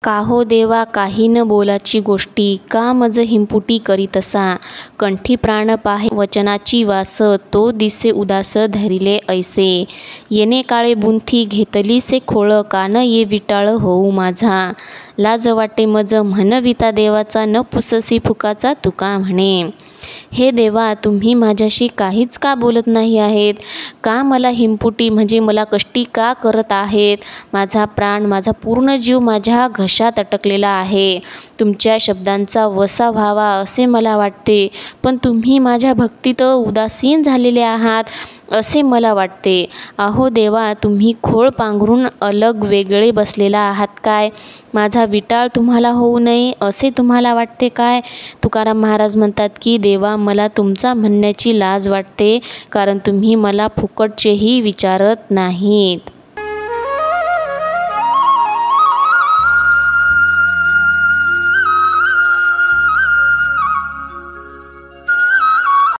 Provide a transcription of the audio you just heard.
का हो देवा काही न बोलाची गोष्टी, का मज हिंपुटी करीतसा. कंठी प्राण पाहे वचनाची वास, तो दिसे उदास धरिले ऐसे. येणे काळे बुंथी घेतलीसे खोळ, कान ये विटाळ होऊ माझा. लाज वाटे मज म्हणविता देवाचा, न पुससी फुकाचा तुका म्हणे. हे देवा, तुम्ही माझ्याशी काहीच का बोलत नाही आहेत? का मला हिंपुटी म्हणजे मला कष्टी का करत आहेत? माझा प्राण, माझा पूर्ण जीव माझ्या घशात अटकलेला आहे. तुमच्या शब्दांचा वसा व्हावा असे मला वाटते, पण तुम्ही माझ्या भक्तीत उदासीन झालेले आहात असे मला वाटते. अहो देवा, तुम्ही खोळ पांघरून अलग वेगळे बसलेला आहात काय? माझा विटाळ तुम्हाला होऊ नये असे तुम्हाला वाटते काय? तुकाराम महाराज म्हणतात की देवा, मला तुमचा म्हणण्याची लाज वाटते, कारण तुम्ही मला फुकटचेही विचारत नाहीत.